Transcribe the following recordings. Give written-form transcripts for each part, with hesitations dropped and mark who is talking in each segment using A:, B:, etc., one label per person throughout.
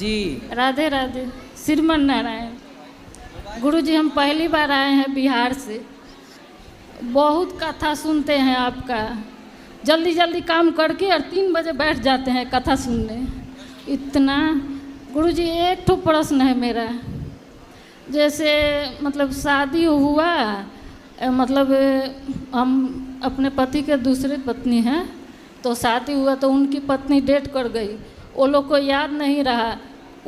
A: जी।
B: राधे राधे। श्रीमन नारायण। गुरुजी, हम पहली बार आए हैं बिहार से। बहुत कथा सुनते हैं आपका, जल्दी जल्दी काम करके और 3 बजे बैठ जाते हैं कथा सुनने। इतना गुरुजी, एक ठो प्रश्न है मेरा। जैसे मतलब शादी हुआ, मतलब हम अपने पति के दूसरे पत्नी हैं, तो शादी हुआ तो उनकी पत्नी डेथ कर गई, वो लोग को याद नहीं रहा।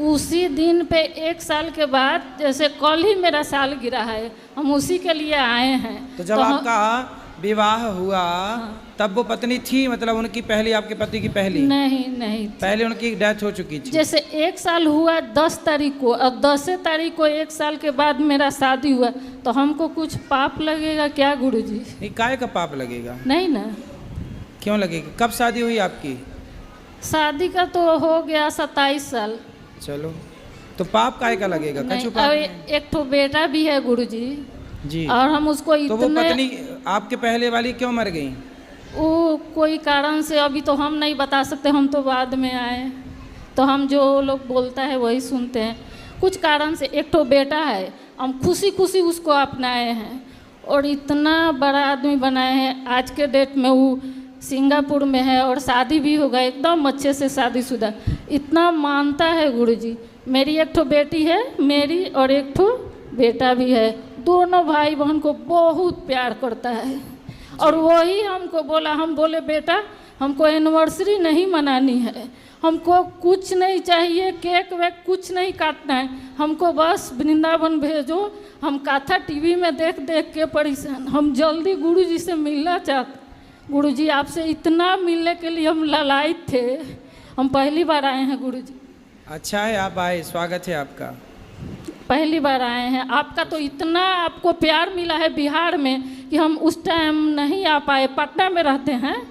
B: उसी दिन पे 1 साल के बाद, जैसे कल ही मेरा साल गिरा है, हम उसी के लिए आए हैं।
A: तो जब आपका विवाह हुआ तब वो पत्नी थी, मतलब उनकी पहली, आपके पति की पहली?
B: नहीं थी।
A: पहले उनकी डेथ हो चुकी थी।
B: जैसे 1 साल हुआ 10 तारीख को, और 10 तारीख को 1 साल के बाद मेरा शादी हुआ, तो हमको कुछ पाप लगेगा क्या गुरुजी?
A: नहीं, काय का पाप लगेगा?
B: नहीं ना।
A: क्यों लगेगा? कब शादी हुई आपकी?
B: शादी का तो हो गया 27 साल।
A: चलो, तो पाप काय का लगेगा?
B: नहीं, और एक ठो बेटा भी है गुरुजी
A: जी।
B: और हम उसको
A: तो वो पत्नी आपके पहले वाली क्यों मर गई?
B: वो कोई कारण से, अभी तो हम नहीं बता सकते, हम तो बाद में आए, तो हम जो लोग बोलता है वही सुनते हैं। कुछ कारण से एक ठो बेटा है, हम खुशी खुशी उसको अपनाए हैं और इतना बड़ा आदमी बनाए हैं। आज के डेट में वो सिंगापुर में है और शादी भी होगा, एकदम अच्छे से शादीशुदा। इतना मानता है गुरुजी। मेरी एक ठो बेटी है मेरी, और एक ठो बेटा भी है। दोनों भाई बहन को बहुत प्यार करता है। और वही हमको बोला, हम बोले बेटा हमको एनिवर्सरी नहीं मनानी है, हमको कुछ नहीं चाहिए, केक वेक कुछ नहीं काटना है, हमको बस वृंदावन भेजो। हम कथा टीवी में देख देख के परेशान, हम जल्दी गुरुजी से मिलना चाहते। गुरुजी, आपसे इतना मिलने के लिए हम लालायित थे। हम पहली बार आए हैं गुरुजी।
A: अच्छा है आप आए, स्वागत है आपका।
B: पहली बार आए हैं। आपका तो इतना आपको प्यार मिला है बिहार में कि हम उस टाइम नहीं आ पाए। पटना में रहते हैं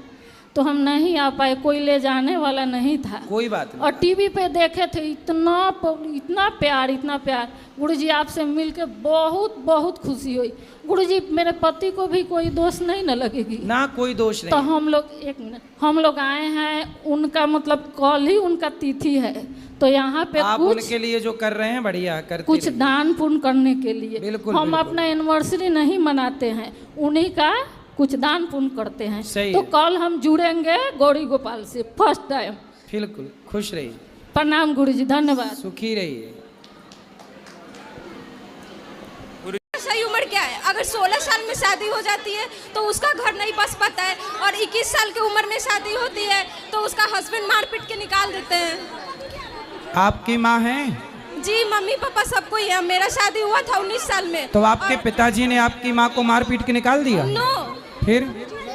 B: तो हम नहीं आ पाए, कोई ले जाने वाला नहीं था।
A: कोई बात नहीं।
B: और टीवी पे देखे थे, इतना प्यार। गुरुजी, आपसे मिलके बहुत बहुत खुशी हुई। गुरुजी, मेरे पति को भी कोई दोष नहीं न लगेगी
A: ना? कोई दोष नहीं।
B: तो हम लोग, एक मिनट, हम लोग आए हैं, उनका मतलब कल ही उनका तिथि है, तो यहाँ पे
A: आप
B: कुछ
A: उनके लिए जो कर रहे हैं बढ़िया करते
B: कुछ
A: रहिए।
B: दान पुण्य करने के लिए।
A: बिल्कुल,
B: हम
A: बिल्कुल।
B: अपना एनिवर्सरी नहीं मनाते हैं, उन्हीं का कुछ दान पुण्य करते हैं।
A: सही
B: तो
A: है।
B: कल हम जुड़ेंगे गौरी गोपाल से फर्स्ट टाइम।
A: बिल्कुल, खुश रहिए,
B: प्रणाम गुरुजी, धन्यवाद।
A: सुखी रहिए।
C: सही उम्र क्या है? अगर 16 साल में शादी हो जाती है तो उसका घर नहीं बस पाता है, और 21 साल की उम्र में शादी होती है तो उसका हस्बैंड मार पीट के निकाल देते हैं।
A: आपकी माँ हैं?
C: जी, मम्मी पापा सबको ही है। मेरा शादी हुआ था 19 साल में।
A: तो आपके पिताजी ने आपकी माँ को मार पीट के निकाल दिया?
C: नो,
A: फिर?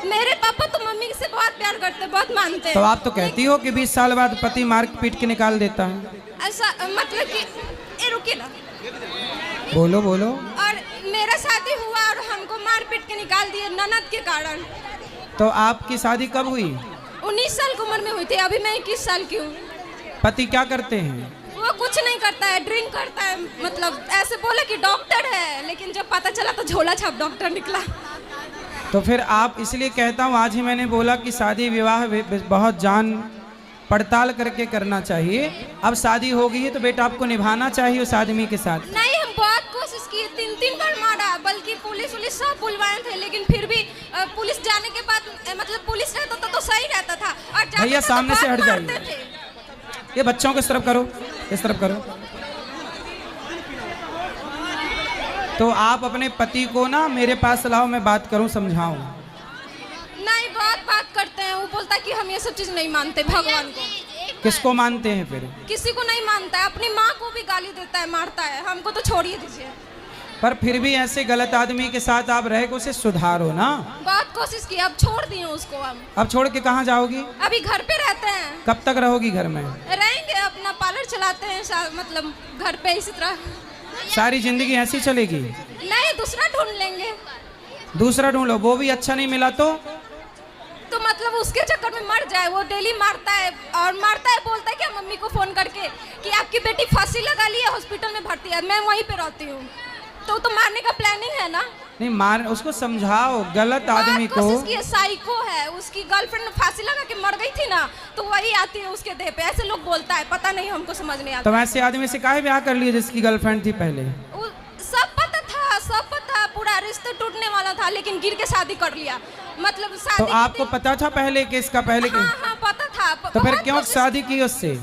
C: मेरे पापा तो मम्मी से बहुत प्यार करते हैं, बहुत मानते हैं।
A: तो आप तो कहती हो कि 20 साल बाद पति मार पीट के निकाल देता है।
C: ऐसा मतलब कि रुकिए ना,
A: बोलो बोलो।
C: और मेरा शादी हुआ और हमको मार पीट के निकाल दिए ननद के कारण।
A: तो आपकी शादी कब हुई?
C: 19 साल की उम्र में हुई थी, अभी मैं 21 साल की हूँ।
A: पति क्या करते हैं?
C: वो कुछ नहीं करता है, ड्रिंक करता है। मतलब ऐसे बोला कि डॉक्टर है, लेकिन जब पता चला तो झोला छाप डॉक्टर निकला।
A: तो फिर आप, इसलिए कहता हूँ, आज ही मैंने बोला कि शादी विवाह बहुत जान पड़ताल करके करना चाहिए। अब शादी हो गई है तो बेटा आपको निभाना चाहिए उस आदमी के साथ।
C: नहीं, हम बहुत कोशिश की, 3 बार मारा, बल्कि पुलिस सब बुलवाए थे, लेकिन फिर भी पुलिस जाने के बाद, मतलब पुलिस रहता तो सही रहता था। और
A: भैया सामने से हट जाइए,
C: थे।
A: ये बच्चों को इस तरफ करो, इस तरफ करो। तो आप अपने पति को ना मेरे पास लाओ, मैं बात करूं, समझाऊं।
C: नहीं, बहुत बात करते हैं। वो बोलता है कि हम ये सब चीज नहीं मानते भगवान को।
A: किसको मानते हैं फिर?
C: किसी को नहीं मानता है, अपनी माँ को भी गाली देता है, मारता है। हमको तो छोड़िए दीजिए।
A: पर फिर भी ऐसे गलत आदमी के साथ आप रह के उसे सुधारो ना।
C: बहुत कोशिश की, अब छोड़ दिए उसको। हम
A: अब छोड़ के कहाँ जाओगी?
C: अभी घर पे रहते हैं।
A: कब तक रहोगी घर में?
C: रहेंगे, अपना पार्लर चलाते हैं, मतलब घर पे इसी तरह।
A: सारी जिंदगी ऐसी चलेगी?
C: नहीं, दूसरा ढूंढ लेंगे।
A: दूसरा ढूंढ लो, वो भी अच्छा नहीं मिला तो
C: मतलब उसके चक्कर में मर जाए। वो डेली मारता है, और मारता है, बोलता है कि मम्मी को फोन करके कि आपकी बेटी फांसी लगा ली है, हॉस्पिटल में भर्ती है। मैं वहीं पे रहती हूँ। तो मारने का प्लानिंग है ना।
A: नहीं मार, उसको समझाओ गलत आदमी को।
C: कोशिश किए, साइको है, उसकी गर्लफ्रेंड फांसी लगा के मर गई थी ना, तो वही आती है उसके देह पे, ऐसे लोग बोलता है, पता नहीं हमको समझ नहीं आता।
A: तो वैसे आदमी से काहे ब्याह कर लिए जिसकी गर्लफ्रेंड थी पहले?
C: सब पता था, सब पता, पूरा रिश्ता टूटने वाला था, लेकिन गिर के शादी कर लिया। मतलब शादी
A: तो आपको पता था पहले कि इसका पहले
C: हाँ, हाँ पता था।
A: तो फिर क्यों शादी की उससे?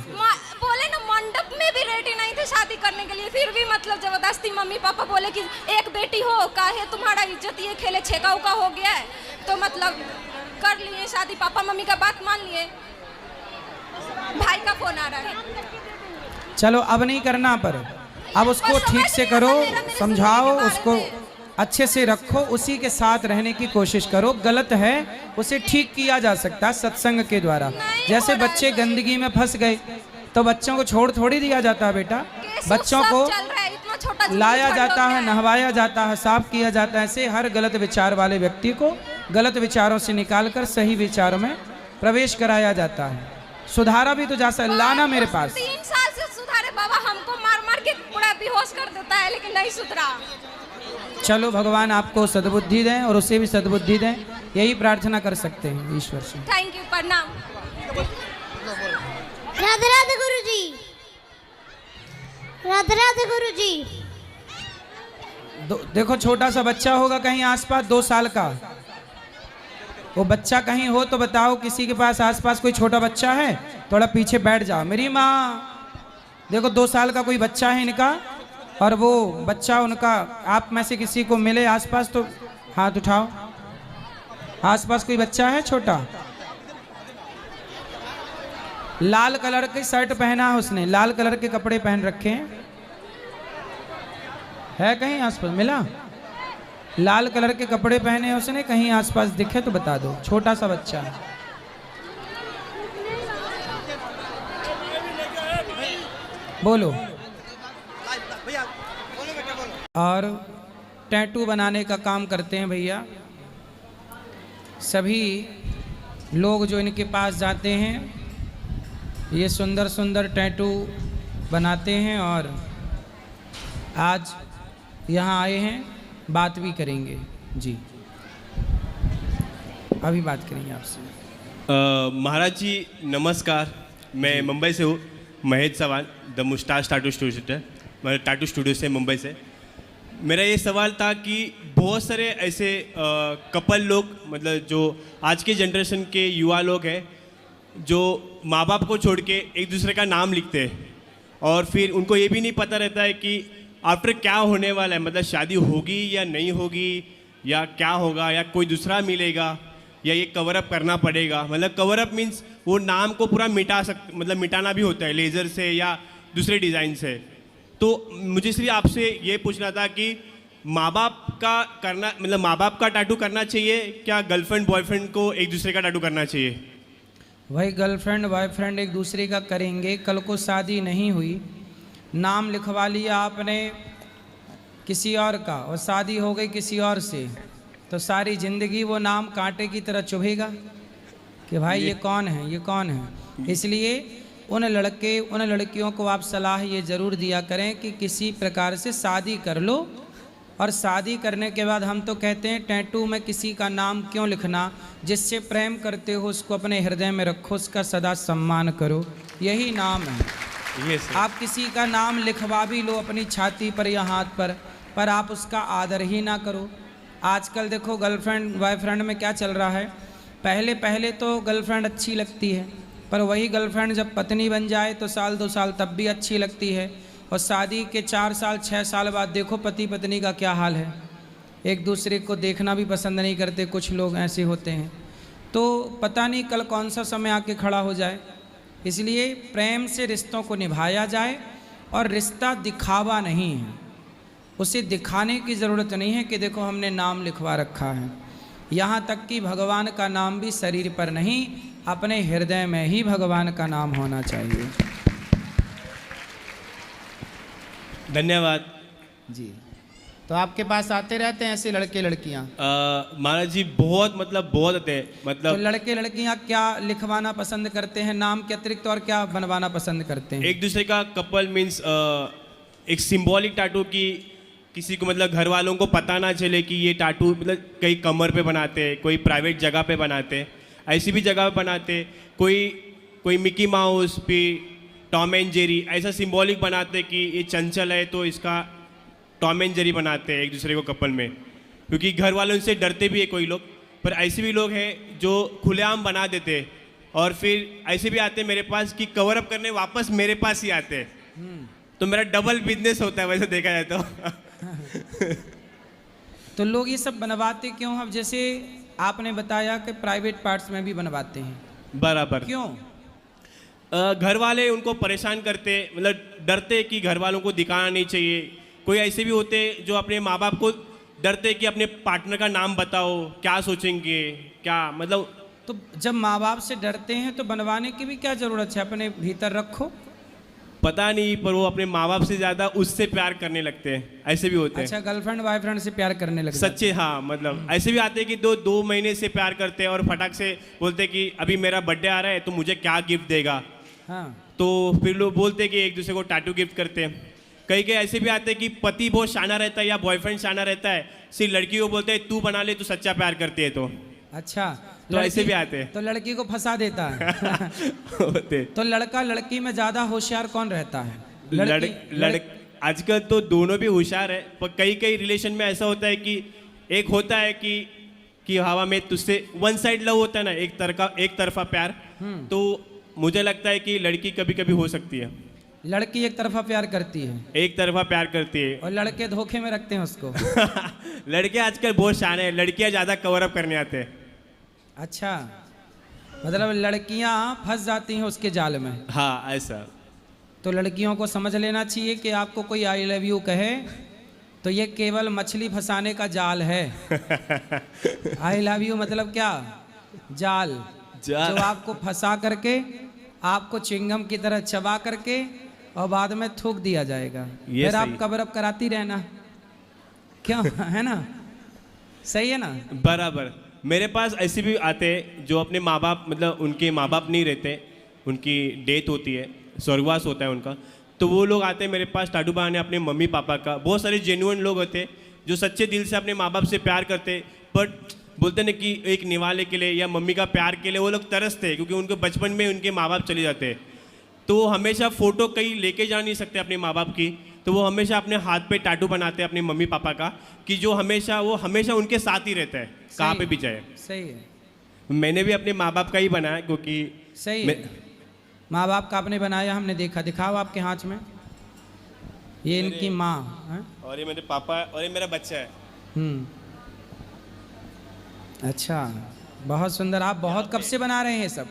C: बोले ना मंडप में भी रेडी नहीं थे शादी करने के लिए, फिर भी मतलब जबरदस्ती मम्मी पापा बोले कि एक बेटी हो, काहे तुम्हारा इज्जत ये खेले छेका उका हो गया है, तो मतलब कर लिए शादी। पापा मम्मी का बात मान लिए। भाई का फोन आ रहा है।
A: चलो अब नहीं करना, पर अब उसको ठीक से करो, समझाओ उसको, अच्छे से रखो, उसी के साथ रहने की कोशिश करो। गलत है उसे ठीक किया जा सकता है सत्संग के द्वारा। जैसे बच्चे गंदगी में फंस गए तो बच्चों को छोड़ थोड़ी दिया जाता है बेटा, बच्चों को लाया जाता है, नहवाया जाता है, साफ किया जाता है। ऐसे हर गलत विचार वाले व्यक्ति को गलत विचारों से निकालकर सही विचारों में प्रवेश कराया जाता है। सुधारा भी तो जा सकता, लाना मेरे पास।
C: 3 साल से सुधारे बाबा, हमको मार मार के पूरा बेहोश कर देता है, लेकिन नहीं सुधरा।
A: चलो भगवान आपको सद्बुद्धि दें और उसे भी सद्बुद्धि दें, यही प्रार्थना कर सकते हैं ईश्वर से।
C: थैंक यू, प्रणाम।
D: राधे राधे गुरु जी, राधे राधे गुरु जी।
A: देखो छोटा सा बच्चा होगा कहीं आसपास 2 साल का, वो बच्चा कहीं हो तो बताओ, किसी के पास आसपास कोई छोटा बच्चा है, थोड़ा पीछे बैठ जाओ। मेरी माँ देखो 2 साल का कोई बच्चा है इनका, और वो बच्चा उनका, आप में से किसी को मिले आसपास तो हाथ उठाओ। आसपास कोई बच्चा है छोटा? लाल कलर की शर्ट पहना है उसने, लाल कलर के कपड़े पहन रखे हैं, है कहीं आसपास मिला? लाल कलर के कपड़े पहने हैं उसने, कहीं आसपास दिखे तो बता दो। छोटा सा बच्चा है। बोलो। और टैटू बनाने का काम करते हैं भैया सभी लोग जो इनके पास जाते हैं, ये सुंदर सुंदर टैटू बनाते हैं और आज यहाँ आए हैं, बात भी करेंगे जी, अभी बात करेंगे आपसे।
E: महाराज जी नमस्कार, मैं मुंबई से हूँ, महेश सवाल, द मुस्ताश टैटू स्टूडियो, मैं टैटू स्टूडियो से मुंबई से। मेरा ये सवाल था कि बहुत सारे ऐसे कपल लोग, मतलब जो आज के जनरेशन के युवा लोग हैं, जो माँ बाप को छोड़ के एक दूसरे का नाम लिखते हैं, और फिर उनको ये भी नहीं पता रहता है कि आफ्टर क्या होने वाला है, मतलब शादी होगी या नहीं होगी, या क्या होगा, या कोई दूसरा मिलेगा, या ये कवर अप करना पड़ेगा। मतलब कवर अप मीन्स वो नाम को पूरा मतलब मिटाना भी होता है लेज़र से या दूसरे डिज़ाइन से। तो मुझे इसलिए आपसे ये पूछना था कि माँ बाप का करना, मतलब माँ बाप का टैटू करना चाहिए क्या गर्लफ्रेंड बॉयफ्रेंड को एक दूसरे का टैटू करना चाहिए?
A: भाई गर्लफ्रेंड बॉयफ्रेंड एक दूसरे का करेंगे, कल को शादी नहीं हुई, नाम लिखवा लिया आपने किसी और का और शादी हो गई किसी और से, तो सारी ज़िंदगी वो नाम कांटे की तरह चुभेगा कि भाई ये कौन है, ये कौन है। इसलिए उन लड़कियों को आप सलाह ये ज़रूर दिया करें कि किसी प्रकार से शादी कर लो, और शादी करने के बाद हम तो कहते हैं टैटू में किसी का नाम क्यों लिखना, जिससे प्रेम करते हो उसको अपने हृदय में रखो, उसका सदा सम्मान करो, यही नाम है। आप किसी का नाम लिखवा भी लो अपनी छाती पर या हाथ पर आप उसका आदर ही ना करो। आजकल देखो गर्लफ्रेंड बॉयफ्रेंड में क्या चल रहा है, पहले तो गर्लफ्रेंड अच्छी लगती है, पर वही गर्लफ्रेंड जब पत्नी बन जाए तो 1-2 साल तब भी अच्छी लगती है, और शादी के 4 साल 6 साल बाद देखो पति पत्नी का क्या हाल है, एक दूसरे को देखना भी पसंद नहीं करते, कुछ लोग ऐसे होते हैं। तो पता नहीं कल कौन सा समय आके खड़ा हो जाए। इसलिए प्रेम से रिश्तों को निभाया जाए, और रिश्ता दिखावा नहीं है, उसे दिखाने की ज़रूरत नहीं है कि देखो हमने नाम लिखवा रखा है। यहाँ तक कि भगवान का नाम भी शरीर पर नहीं, अपने हृदय में ही भगवान का नाम होना चाहिए।
E: धन्यवाद
A: जी। तो आपके पास आते रहते हैं ऐसे लड़के लड़कियाँ?
E: महाराज जी बहुत आते हैं, मतलब
A: तो लड़के लड़कियाँ क्या लिखवाना पसंद करते हैं नाम के अतिरिक्त, और क्या बनवाना पसंद करते हैं?
E: एक दूसरे का कपल मीन्स एक सिंबॉलिक टैटू की किसी को मतलब घर वालों को पता ना चले कि ये टाटू मतलब कहीं कमर पे बनाते हैं, कोई प्राइवेट जगह पे बनाते हैं, ऐसी भी जगह पे बनाते, कोई मिकी माउस पे टॉम एंड जेरी ऐसा सिंबॉलिक बनाते कि ये चंचल है तो इसका टॉम एंड जेरी बनाते हैं एक दूसरे को कपल में, क्योंकि घर वालों से डरते भी है कोई लोग। पर ऐसे भी लोग हैं जो खुलेआम बना देते हैं और फिर ऐसे भी आते हैं मेरे पास कि कवर अप करने वापस मेरे पास ही आते हैं। तो मेरा डबल बिजनेस होता है वैसे देखा जाए तो।
A: तो लोग ये सब बनवाते क्यों? अब जैसे आपने बताया कि प्राइवेट पार्ट्स में भी बनवाते हैं,
E: बराबर।
A: क्यों?
E: घर वाले उनको परेशान करते, मतलब डरते कि घर वालों को दिखाना नहीं चाहिए। कोई ऐसे भी होते जो अपने माँ बाप को डरते कि अपने पार्टनर का नाम बताओ, क्या सोचेंगे, क्या मतलब।
A: तो जब माँ बाप से डरते हैं तो बनवाने की भी क्या ज़रूरत है, अपने भीतर रखो।
E: पता नहीं, पर वो अपने माँ बाप से ज़्यादा उससे प्यार करने लगते हैं, ऐसे भी होते हैं।
A: अच्छा, गर्लफ्रेंड बॉयफ्रेंड से प्यार करने लगे?
E: सच्चे, हाँ, मतलब ऐसे भी आते हैं कि दो महीने से प्यार करते हैं और फटाक से बोलते हैं कि अभी मेरा बर्थडे आ रहा है तो मुझे क्या गिफ्ट देगा।
A: हाँ।
E: तो फिर लोग बोलते हैं कि एक दूसरे को टैटू गिफ्ट करते हैं। कई ऐसे भी आते हैं कि पति बहुत शाना रहता है या बॉयफ्रेंड शाना रहता है, सिर्फ लड़की को बोलते हैं तू बना ले, तू सच्चा प्यार करती है तो।
A: अच्छा,
E: तो ऐसे भी आते हैं।
A: तो लड़की को फंसा देता है।
E: होते।
A: तो लड़का लड़की में ज़्यादा होशियार कौन रहता है?
E: आजकल तो दोनों भी होशियार है, पर कई रिलेशन में ऐसा होता है कि एक होता है कि हवा में तुझसे वन साइड लव होता है ना, एक तरफा प्यार। तो मुझे लगता है कि लड़की कभी कभी हो सकती है।
A: लड़की एक तरफा प्यार करती है,
E: एक तरफा प्यार करती है
A: और लड़के धोखे में रखते हैं उसको।
E: लड़के आजकल बहुत शान है, लड़कियां ज़्यादा कवर अप करने आते हैं।
A: अच्छा, मतलब लड़कियां फंस जाती हैं उसके जाल में।
E: हाँ, ऐसा।
A: तो लड़कियों को समझ लेना चाहिए कि आपको कोई आई लव यू कहे तो ये केवल मछली फंसाने का जाल है। आई लव यू मतलब क्या? जाल। जो आपको फंसा करके आपको चिंगम की तरह चबा करके और बाद में थूक दिया जाएगा, फिर आप कवर अप कराती रहना, क्यों? है ना? सही है ना?
E: बराबर। मेरे पास ऐसे भी आते हैं जो अपने माँ बाप, मतलब उनके माँ बाप नहीं रहते, उनकी डेथ होती है, स्वर्गवास होता है उनका, तो वो लोग आते हैं मेरे पास टाटू बनाने अपने मम्मी पापा का। बहुत सारे जेन्युइन लोग होते हैं जो सच्चे दिल से अपने माँ बाप से प्यार करते, बट बोलते ना कि एक निवाले के लिए या मम्मी का प्यार के लिए वो लोग तरसते हैं, क्योंकि उनको बचपन में उनके माँ बाप चले जाते हैं। तो वो हमेशा फ़ोटो कहीं लेके जा नहीं सकते अपने माँ बाप की, तो वो हमेशा अपने हाथ पे टैटू बनाते हैं अपने मम्मी पापा का, कि जो वो हमेशा उनके साथ ही रहता है, कहाँ पे भी जाए।
A: सही है।
E: मैंने भी अपने माँ बाप का ही बनाया, क्योंकि
A: सही है। माँ बाप का आपने बनाया, हमने देखा। दिखाओ आपके हाथ में। ये इनकी माँ है
E: और ये मेरे पापा है और ये मेरा बच्चा है।
A: अच्छा, बहुत सुंदर। आप बहुत कब से बना रहे हैं सब?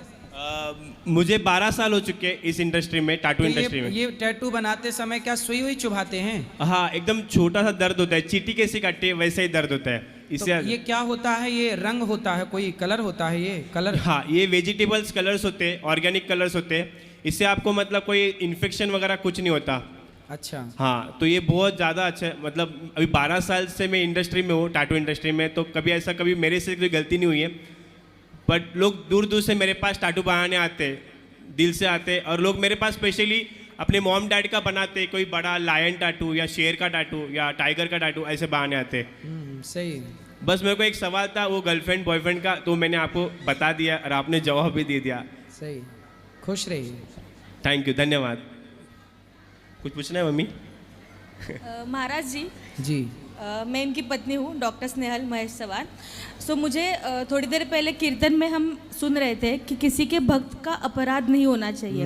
E: मुझे 12 साल हो चुके हैं इस इंडस्ट्री में, टैटू इंडस्ट्री में।
A: ये टैटू बनाते समय क्या सुई हुई चुभाते हैं?
E: हाँ, एकदम छोटा सा दर्द होता है, चींटी कैसे काटती है वैसे ही दर्द होता है। इससे
A: तो ये क्या होता है? ये रंग होता है, कोई कलर होता है? ये कलर?
E: हाँ, ये वेजिटेबल्स कलर्स होते हैं, ऑर्गेनिक कलर्स होते हैं। इससे आपको मतलब कोई इन्फेक्शन वगैरह कुछ नहीं होता।
A: अच्छा।
E: हाँ, तो ये बहुत ज़्यादा अच्छा है। मतलब अभी 12 साल से मैं इंडस्ट्री में हूँ, टैटू इंडस्ट्री में, तो कभी मेरे से कोई गलती नहीं हुई है। बट लोग दूर दूर से मेरे पास टैटू बनाने आते, दिल से आते, और लोग मेरे पास स्पेशली अपने मॉम डैड का बनाते, कोई बड़ा लायन टैटू या शेर का टैटू या टाइगर का टैटू ऐसे बनाने आते।
A: सही।
E: बस मेरे को एक सवाल था वो गर्लफ्रेंड बॉयफ्रेंड का, तो मैंने आपको बता दिया और आपने जवाब भी दे दिया।
A: सही। खुश रहिए।
E: थैंक यू, धन्यवाद। कुछ पूछना है मम्मी?
F: महाराज जी।
A: जी।
F: मैं इनकी पत्नी हूँ, डॉक्टर स्नेहल महेश सवान। सो मुझे थोड़ी देर पहले कीर्तन में हम सुन रहे थे कि किसी के भक्त का अपराध नहीं होना चाहिए।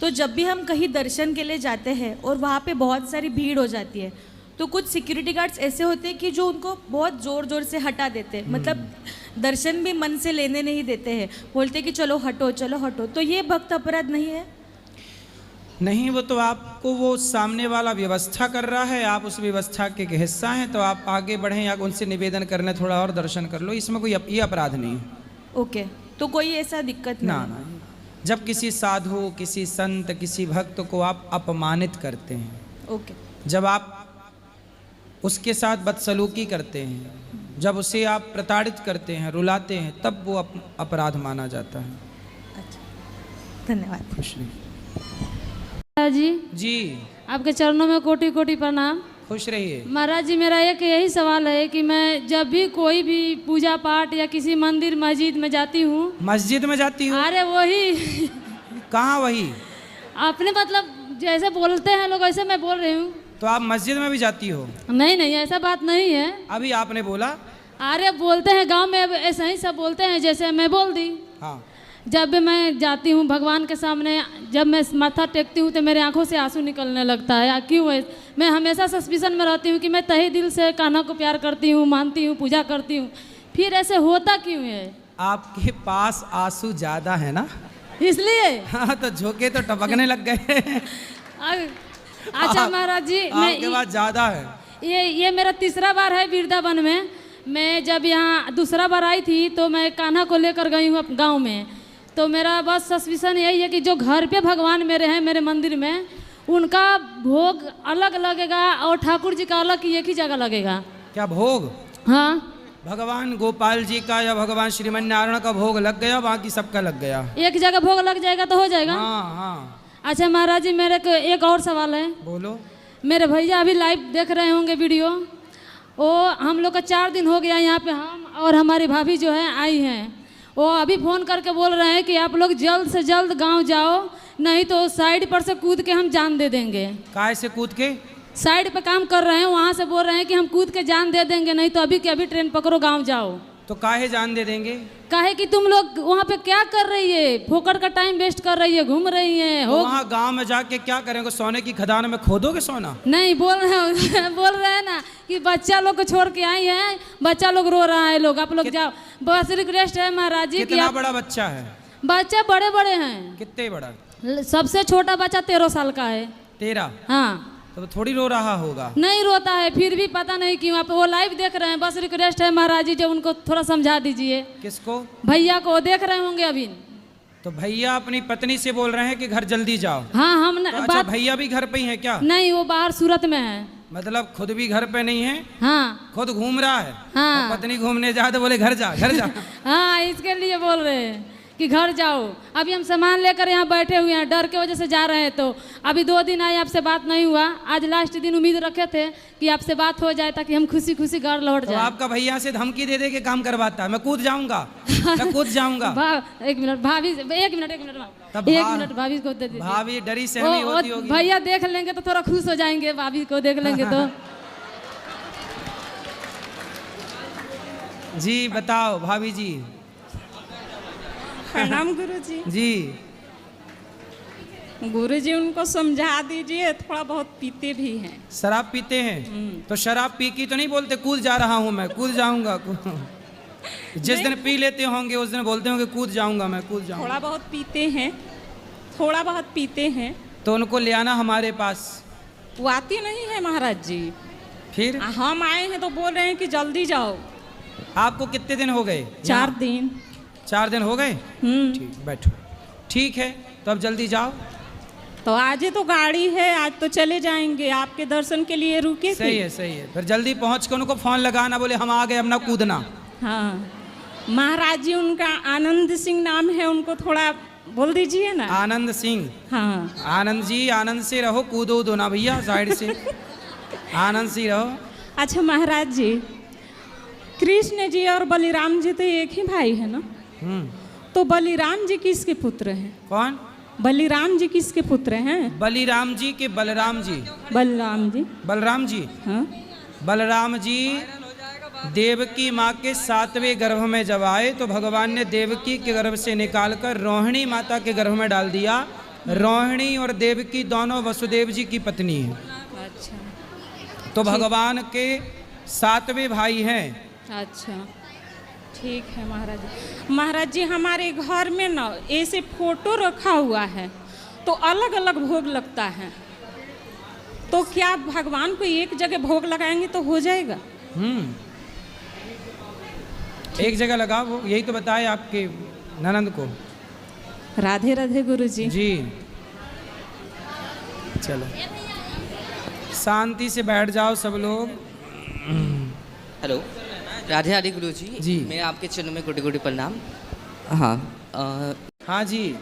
F: तो जब भी हम कहीं दर्शन के लिए जाते हैं और वहाँ पे बहुत सारी भीड़ हो जाती है, तो कुछ सिक्योरिटी गार्ड्स ऐसे होते हैं कि जो उनको बहुत ज़ोर ज़ोर से हटा देते हैं, मतलब दर्शन भी मन से लेने नहीं देते हैं, बोलते हैं कि चलो हटो चलो हटो। तो ये भक्त अपराध नहीं है?
A: नहीं, वो तो आपको वो सामने वाला व्यवस्था कर रहा है, आप उस व्यवस्था के हिस्सा हैं, तो आप आगे बढ़ें या उनसे निवेदन करने थोड़ा और दर्शन कर लो, इसमें कोई ये अपराध नहीं है।
F: ओके, तो कोई ऐसा दिक्कत नहीं?
A: ना। जब किसी साधु, किसी संत, किसी भक्त को आप अपमानित करते हैं,
F: ओके,
A: जब आप उसके साथ बदसलूकी करते हैं, जब उसे आप प्रताड़ित करते हैं, रुलाते हैं, तब वो अपराध माना जाता है।
F: अच्छा, धन्यवाद।
A: खुश रहिए।
B: जी
A: जी।
B: आपके चरणों में कोटि कोटि प्रणाम।
A: खुश रहिए।
B: महाराज जी मेरा एक यही सवाल है कि मैं जब भी कोई भी पूजा पाठ या किसी मंदिर मस्जिद में जाती हूँ।
A: मस्जिद में जाती हो?
B: अरे वही
A: कहाँ वही?
B: आपने मतलब जैसे बोलते हैं लोग वैसे मैं बोल रही हूँ।
A: तो आप मस्जिद में भी जाती हो?
B: नहीं नहीं ऐसा बात नहीं है।
A: अभी आपने बोला।
B: अरे बोलते हैं गांव में ऐसा ही सब बोलते हैं जैसे मैं बोल दी।
A: हाँ।
B: जब भी मैं जाती हूँ भगवान के सामने, जब मैं माथा टेकती हूँ तो मेरे आंखों से आंसू निकलने लगता है। क्यों है? मैं हमेशा सस्पिशन में रहती हूँ कि मैं तहे दिल से कान्हा को प्यार करती हूँ, मानती हूँ, पूजा करती हूँ, फिर ऐसे होता क्यों है?
A: आपके पास आंसू ज्यादा है ना,
B: इसलिए।
A: हाँ तो झोंके तो टपकने लग गए।
B: अच्छा महाराज जी,
A: आपके पास ज्यादा है।
B: ये मेरा तीसरा बार है वृंदावन में। मैं जब यहाँ दूसरा बार आई थी तो मैं कान्हा को लेकर गई हूँ गांव में। तो मेरा बस सस्पिशन यही है कि जो घर पे भगवान मेरे हैं मेरे मंदिर में, उनका भोग अलग लगेगा और ठाकुर जी का अलग एक ही जगह लगेगा।
A: क्या भोग?
B: हाँ,
A: भगवान गोपाल जी का या भगवान श्रीमन नारायण का भोग लग गया, बाकी सबका लग गया।
B: एक जगह भोग लग जाएगा तो हो जाएगा।
A: हाँ हाँ।
B: अच्छा महाराज जी मेरे को एक और सवाल है।
A: बोलो।
B: मेरे भैया अभी लाइव देख रहे होंगे वीडियो। वो हम लोग का 4 दिन हो गया यहाँ पे, हम और हमारी भाभी जो है आई हैं। वो अभी फ़ोन करके बोल रहे हैं कि आप लोग जल्द से जल्द गांव जाओ, नहीं तो साइड पर से कूद के हम जान दे देंगे।
A: काय से कूद के?
B: साइड पे काम कर रहे हैं, वहाँ से बोल रहे हैं कि हम कूद के जान दे देंगे, नहीं तो अभी के अभी ट्रेन पकड़ो गांव जाओ।
A: तो काहे जान दे देंगे?
B: काहे कि तुम लोग वहाँ पे क्या कर रही है? फोकट का टाइम वेस्ट कर रही है, घूम रही है।
A: तो वहाँ गांव में जाके क्या करेंगे? सोने की खदान में खोदोगे सोना?
B: नहीं बोल रहे हैं ना कि बच्चा लोग को छोड़ के आई है, बच्चा लोग रो रहा है, लोग आप लोग जाओ। बस रिक्वेस्ट है महाराज जी।
A: कितना बड़ा बच्चा है?
B: बच्चे बड़े बड़े हैं।
A: कितने बड़ा?
B: सबसे छोटा बच्चा 13 साल का है।
A: 13?
B: हाँ।
A: तो थोड़ी रो रहा होगा।
B: नहीं रोता है, फिर भी पता नहीं क्यों। आप वो लाइव देख रहे हैं, बस रिक्वेस्ट है महाराज जी जो उनको थोड़ा समझा दीजिए।
A: किसको?
B: भैया को, देख रहे होंगे अभी।
A: तो भैया अपनी पत्नी से बोल रहे हैं कि घर जल्दी जाओ।
B: हाँ हम
A: तो अच्छा भैया भी घर पे ही है क्या?
B: नहीं, वो बाहर सूरत में है।
A: मतलब खुद भी घर पे नहीं है?
B: हाँ।
A: खुद घूम रहा है।
B: हाँ।
A: और पत्नी घूमने जा तो बोले घर जा, घर जा।
B: हाँ, इसके लिए बोल रहे हैं कि घर जाओ। अभी हम सामान लेकर यहाँ बैठे हुए हैं, डर के वजह से जा रहे हैं। तो अभी 2 दिन आए, आपसे बात नहीं हुआ। आज लास्ट दिन उम्मीद रखे थे कि आपसे बात हो जाए ताकि हम खुशी खुशी घर लौट जाए।
A: तो आपका भैया से धमकी दे दे के काम करवाता है, मैं कूद जाऊंगा, मैं कूद जाऊंगा।
B: एक मिनट भाभी, एक मिनट भाभी को दे दीजिए।
A: भाभी डरी सहमी होती होगी।
B: भैया देख लेंगे तो थोड़ा खुश हो जाएंगे, भाभी को देख लेंगे तो।
A: जी बताओ भाभी जी।
G: प्रणाम गुरुजी।
A: जी
G: गुरुजी उनको समझा दीजिए, थोड़ा बहुत पीते भी हैं।
A: शराब पीते हैं? तो शराब पी की तो नहीं बोलते कूद जा रहा हूँ मैं, कूद जाऊंगा। जिस दिन पी लेते होंगे उस दिन बोलते होंगे कूद जाऊंगा मैं, कूद जाऊंगा।
G: थोड़ा बहुत पीते हैं, थोड़ा बहुत पीते हैं।
A: तो उनको ले आना हमारे पास।
G: वो आती नहीं है महाराज जी।
A: फिर
G: हम आए हैं तो बोल रहे हैं कि जल्दी जाओ।
A: आपको कितने दिन हो गए?
G: 4 दिन।
A: 4 दिन हो गए? ठीक, बैठो। ठीक है, तो अब जल्दी जाओ।
G: तो आज तो गाड़ी है, आज तो चले जाएंगे, आपके दर्शन के लिए रुके थे।
A: सही है, सही है। फिर जल्दी पहुंच के उनको फोन लगाना, बोले हम आ गए, अब ना कूदना।
G: हाँ महाराज जी, उनका आनंद सिंह नाम है, उनको थोड़ा बोल दीजिए ना।
A: आनंद सिंह?
G: हाँ।
A: आनंद जी, आनंद से रहो, कूदो दो ना भैया साइड से। आनंद से रहो।
G: अच्छा महाराज जी, कृष्ण जी और बलिराम जी तो एक ही भाई है ना? तो बलिराम जी किसके पुत्र हैं?
A: कौन?
G: बलिराम जी किसके पुत्र हैं?
A: बलिराम जी के बलराम जी।
G: बलराम जी।
A: बलराम जी?
G: हाँ।
A: बलराम जी देवकी माँ के 7वें गर्भ में जब आए तो भगवान ने देवकी के गर्भ से निकालकर रोहिणी माता के गर्भ में डाल दिया। रोहिणी और देवकी दोनों वसुदेव जी की पत्नी हैं।
G: अच्छा।
A: तो भगवान के 7वें भाई हैं।
G: अच्छा ठीक है महाराज जी। महाराज जी, हमारे घर में ना ऐसे फोटो रखा हुआ है तो अलग अलग भोग लगता है, तो क्या भगवान को एक जगह भोग लगाएंगे तो हो जाएगा?
A: एक जगह लगाओ, वो यही तो बताए आपके ननंद को।
G: राधे राधे गुरुजी।
A: जी चलो शांति से बैठ जाओ सब लोग।
H: हेलो, राधे राधे गुरुजी।
A: जी।
H: मैं आपके चरणों में कोटि कोटि प्रणाम। हाँ
A: हाँ जी,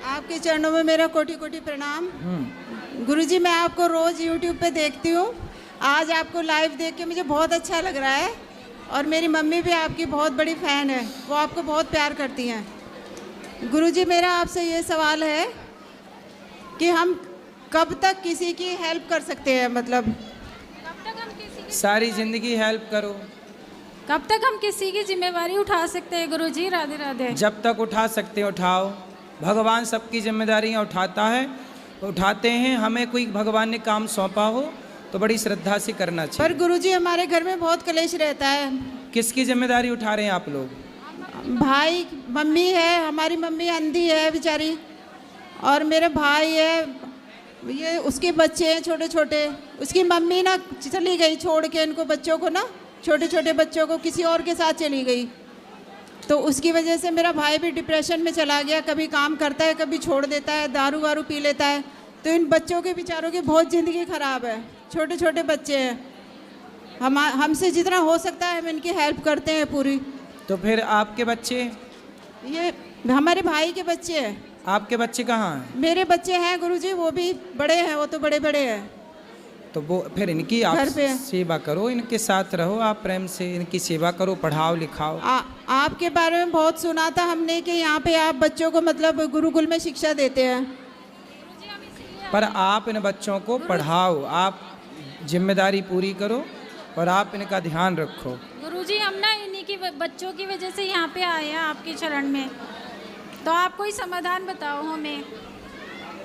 I: आपके चरणों में मेरा कोटि कोटि प्रणाम। गुरुजी, मैं आपको रोज YouTube पे देखती हूँ। आज आपको लाइव देख के मुझे बहुत अच्छा लग रहा है और मेरी मम्मी भी आपकी बहुत बड़ी फ़ैन है, वो आपको बहुत प्यार करती हैं। गुरुजी, मेरा आपसे ये सवाल है कि हम कब तक किसी की हेल्प कर सकते हैं, मतलब
A: सारी ज़िंदगी हेल्प करो।
B: कब तक हम किसी की जिम्मेवारी उठा सकते हैं गुरुजी? राधे राधे।
A: जब तक उठा सकते हो उठाओ। भगवान सबकी जिम्मेदारियाँ उठाता है, उठाते हैं। हमें कोई भगवान ने काम सौंपा हो तो बड़ी श्रद्धा से करना चाहिए।
I: पर गुरुजी हमारे घर में बहुत कलेश रहता है।
A: किसकी जिम्मेदारी उठा रहे हैं आप लोग?
I: भाई, मम्मी है, हमारी मम्मी अंधी है बेचारी, और मेरे भाई है, ये उसके बच्चे हैं छोटे छोटे। उसकी मम्मी ना चली गई छोड़ के इनको बच्चों को ना, छोटे छोटे बच्चों को किसी और के साथ चली गई, तो उसकी वजह से मेरा भाई भी डिप्रेशन में चला गया। कभी काम करता है, कभी छोड़ देता है, दारू वारू पी लेता है। तो इन बच्चों के बेचारों की बहुत ज़िंदगी ख़राब है, छोटे छोटे बच्चे हैं। हमसे जितना हो सकता है हम इनकी हेल्प करते हैं पूरी।
A: तो फिर आपके बच्चे?
I: ये हमारे भाई के बच्चे हैं।
A: आपके बच्चे कहाँ हैं?
I: मेरे बच्चे हैं गुरुजी, वो भी बड़े हैं, वो तो बड़े बड़े हैं।
A: तो वो फिर इनकी आप
I: घर पे
A: सेवा करो, इनके साथ रहो, आप प्रेम से इनकी सेवा करो, पढ़ाओ लिखाओ।
I: आपके बारे में बहुत सुना था हमने कि यहाँ पे आप बच्चों को मतलब गुरुकुल में शिक्षा देते हैं।
A: पर आप इन बच्चों को पढ़ाओ, आप जिम्मेदारी पूरी करो और आप इनका ध्यान रखो।
B: गुरुजी, हम ना इन्हीं की बच्चों की वजह से यहाँ पे आए हैं आपके चरण में, तो आप कोई समाधान बताओ हमें।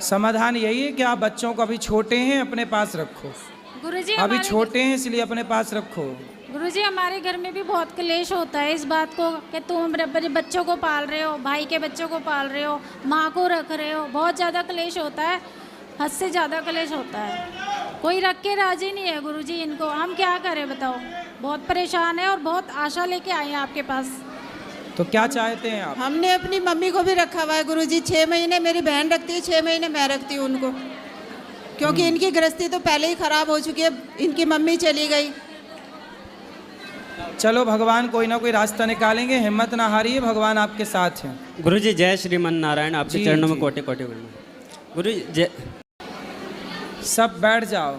A: समाधान यही है कि आप बच्चों को, अभी छोटे हैं, अपने पास रखो।
B: गुरुजी,
A: अभी छोटे हैं इसलिए अपने पास रखो।
B: गुरुजी, हमारे घर में भी बहुत क्लेश होता है इस बात को कि तुम अपने बच्चों को पाल रहे हो, भाई के बच्चों को पाल रहे हो, माँ को रख रहे हो। बहुत ज़्यादा क्लेश होता है, हद से ज़्यादा क्लेश होता है। कोई रख के राजी नहीं है गुरुजी इनको। हम क्या करें बताओ? बहुत परेशान है और बहुत आशा लेके आए हैं आपके पास।
A: तो क्या चाहते हैं आप?
I: हमने अपनी मम्मी को भी रखा हुआ है गुरुजी। 6 महीने मेरी बहन रखती है, 6 महीने मैं रखती हूँ उनको, क्योंकि इनकी गृहस्थी तो पहले ही खराब हो चुकी है, इनकी मम्मी चली गई।
A: चलो, भगवान कोई ना कोई रास्ता निकालेंगे, हिम्मत ना हारिए, भगवान आपके साथ हैं।
J: गुरुजी, जय श्रीमन नारायण। आपके चरणों में कोटि कोटि वंदन। गुरुजी जय।
A: सब बैठ जाओ।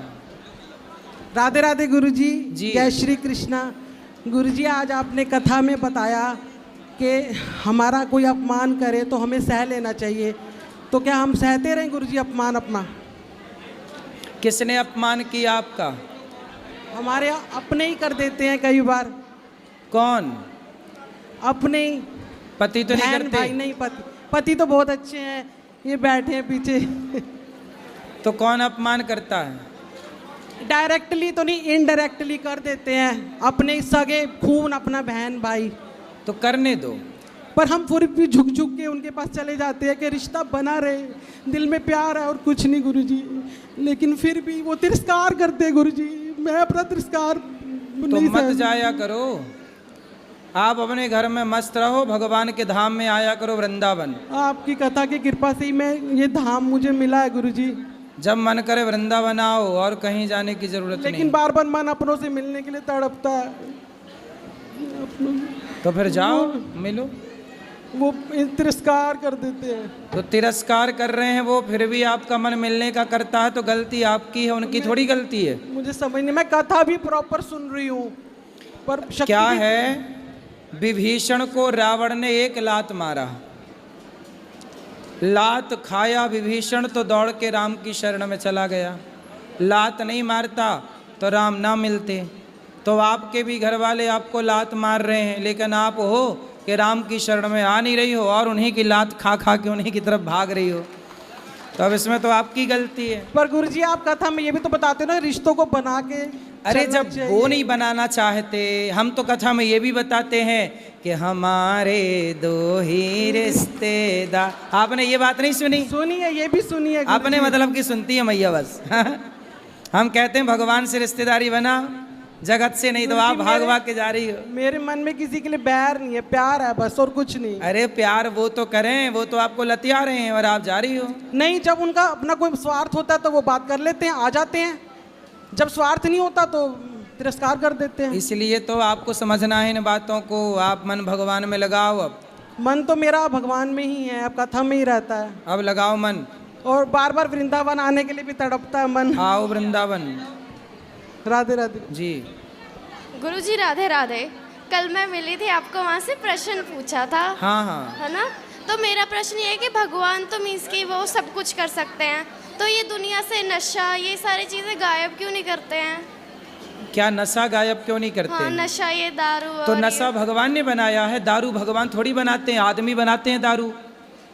K: राधे राधे गुरुजी।
A: जी।
K: जय श्री कृष्णा। गुरुजी, आज आपने कथा में बताया कि हमारा कोई अपमान करे तो हमें सह लेना चाहिए, तो क्या हम सहते रहें गुरुजी अपमान अपना?
A: किसने अपमान किया आपका?
K: हमारे अपने ही कर देते हैं कई बार।
A: कौन?
K: अपने ही।
A: पति तो नहीं
K: बहन
A: करते?
K: भाई नहीं, पति तो बहुत अच्छे हैं, ये बैठे हैं पीछे।
A: तो कौन अपमान करता है?
K: डायरेक्टली तो नहीं, इनडायरेक्टली कर देते हैं, अपने सगे खून, अपना बहन भाई।
A: तो करने दो।
K: पर हम फिर भी झुक झुक के उनके पास चले जाते हैं कि रिश्ता बना रहे, दिल में प्यार है और कुछ नहीं गुरुजी, लेकिन फिर भी वो तिरस्कार करते हैं गुरुजी। मैं अपना तिरस्कार
A: तो मत जाया करो, आप अपने घर में मस्त रहो, भगवान के धाम में आया करो, वृंदावन।
K: आपकी कथा की कृपा से ही मैं ये धाम मुझे मिला है गुरुजी।
A: जब मन करे वृंदावन आओ, और कहीं जाने की जरूरत नहीं।
K: लेकिन बार बार मन अपनों से मिलने के लिए तड़पता है।
A: तो फिर जाओ, मिलो।
K: वो तिरस्कार कर देते हैं।
A: तो तिरस्कार कर रहे हैं वो, फिर भी आपका मन मिलने का करता है, तो गलती आपकी है, उनकी थोड़ी गलती है।
K: मुझे समझ नहीं, मैं कथा भी प्रॉपर सुन रही हूँ, पर
A: क्या है, विभीषण को रावण ने एक लात मारा, लात खाया विभीषण तो दौड़ के राम की शरण में चला गया। लात नहीं मारता तो राम ना मिलते। तो आपके भी घर वाले आपको लात मार रहे हैं, लेकिन आप हो कि राम की शरण में आ नहीं रही हो और उन्हीं की लात खा खा के उन्हीं की तरफ भाग रही हो। तो अब इसमें तो आपकी गलती है।
K: पर गुरुजी, आप कथा में ये भी तो बताते हो ना, रिश्तों को बना के।
A: अरे जब वो नहीं बनाना चाहते, हम तो कथा में ये भी बताते हैं कि हमारे दो ही रिश्तेदार। आपने ये बात नहीं सुनी?
K: सुनी है, ये भी सुनी है।
A: अपने मतलब की सुनती है मैया बस। हम कहते हैं भगवान से रिश्तेदारी बना, जगत से नहीं। तो आप भाग भाग के जा रही हो।
K: मेरे मन में किसी के लिए बैर नहीं है, प्यार है बस, और कुछ नहीं।
A: अरे प्यार वो तो करें, वो तो आपको लतिया रहे हैं और आप जा रही हो।
K: नहीं, जब उनका अपना कोई स्वार्थ होता है तो वो बात कर लेते हैं, आ जाते हैं। जब स्वार्थ नहीं होता तो तिरस्कार कर देते हैं।
A: इसलिए तो आपको समझना है इन बातों को। आप मन भगवान में लगाओ। अब
K: मन तो मेरा भगवान में ही है, अब कथा में ही रहता है।
A: अब लगाओ मन।
K: और बार बार वृंदावन आने के लिए भी तड़पता है मन।
A: आओ वृंदावन।
K: राधे राधे।
A: जी
D: गुरुजी राधे राधे। कल मैं मिली थी आपको, वहाँ से प्रश्न पूछा था।
A: हाँ हाँ
D: है ना? तो मेरा प्रश्न ये है कि भगवान तो मीन्स कि वो सब कुछ कर सकते हैं, तो ये दुनिया से नशा ये सारी चीज़ें गायब क्यों नहीं करते हैं?
A: क्या नशा गायब क्यों नहीं करते
D: हाँ,
A: हैं?
D: नशा ये दारू
A: तो
D: और
A: नशा
D: ये-
A: भगवान ने बनाया है, दारू भगवान थोड़ी बनाते हैं, आदमी बनाते हैं दारू।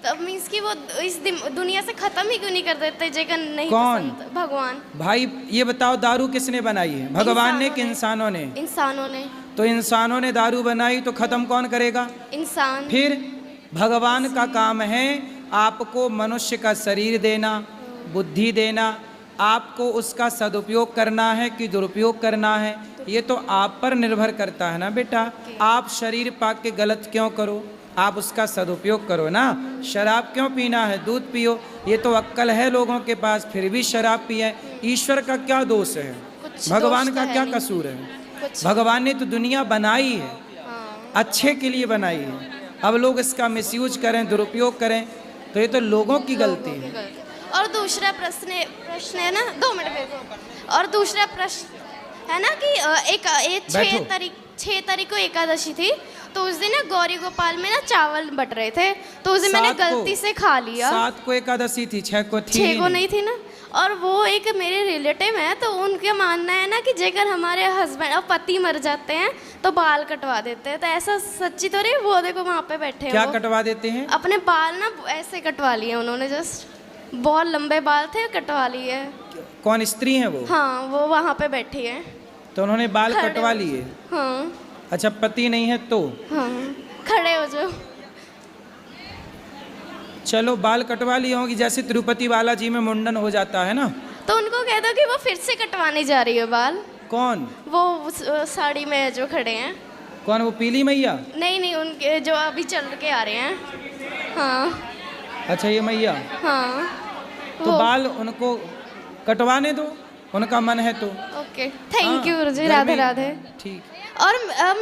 D: तो मीन्स कि वो इस दुनिया से खत्म ही क्यों नहीं कर देते जेकर नहीं
A: कौन?
D: पसंद? भगवान।
A: भाई ये बताओ दारू किसने बनाई है, भगवान ने कि इंसानों ने?
D: इंसानों ने।
A: तो इंसानों ने दारू बनाई तो खत्म कौन करेगा?
D: इंसान।
A: फिर भगवान का काम है आपको मनुष्य का शरीर देना, बुद्धि देना, आपको उसका सदुपयोग करना है कि दुरुपयोग करना है, ये तो आप पर निर्भर करता है ना बेटा। आप शरीर पाक के गलत क्यों करो, आप उसका सदुपयोग करो ना। शराब क्यों पीना है, दूध पियो। ये तो अक्ल है लोगों के पास, फिर भी शराब पिए। ईश्वर का क्या दोष है,
D: कुछ
A: भगवान
D: दोष तो
A: का
D: है
A: क्या
D: नहीं।
A: कसूर है?
D: कुछ।
A: भगवान ने तो दुनिया बनाई है,
D: हाँ।
A: अच्छे के लिए बनाई है। अब लोग इसका मिसयूज करें, दुरुपयोग करें, तो ये तो लोगों की गलती है।
D: और दूसरा प्रश्न है ना, 2 मिनट मेरे को। और दूसरा प्रश्न है ना कि एक 6 तारीख को एकादशी थी, तो उस दिन ना गौरी गोपाल में ना चावल बट रहे थे, तो उस दिन मैंने
A: 7 को-
D: गलती से खा लिया।
A: 7 को एकादशी थी, 6 को थी।
D: 6 को नहीं थी ना। और वो एक मेरे रिलेटिव हैं, तो उनका मानना है ना कि जेकर हमारे हस्बैंड और पति मर जाते हैं तो बाल कटवा देते हैं। तो ऐसा सच्ची तो नहीं? वो देखो वहाँ पे बैठे हैं,
A: क्या
D: वो
A: कटवा देते हैं?
D: अपने बाल ना ऐसे कटवा लिए उन्होंने, जस्ट बहुत लंबे बाल थे, कटवा लिए।
A: कौन स्त्री हैं वो?
D: हाँ, वो वहाँ पे बैठी है।
A: तो उन्होंने बाल
D: खड़े
A: कटवा
D: हो-
A: लिए।
D: हाँ
A: अच्छा, पति नहीं है तो?
D: हाँ, खड़े हो जाओ।
A: चलो बाल कटवा लिए होंगी, जैसे तिरुपति बालाजी में मुंडन हो जाता है ना।
D: तो उनको कह दो कि वो फिर से कटवाने जा रही है बाल।
A: कौन?
D: वो उस साड़ी में जो खड़े हैं।
A: कौन, वो पीली मैया?
D: नहीं, उनके जो अभी चल के आ रहे हैं। हाँ
A: अच्छा, ये मैया।
D: हाँ।
A: तो
D: वो-
A: बाल उनको कटवाने दो, उनका मन है तो।
D: ओके, थैंक यू
A: हाँ,
D: गुरुजी।
A: घर
D: राधे
A: में-
D: राधे।
A: ठीक।
D: और मेरे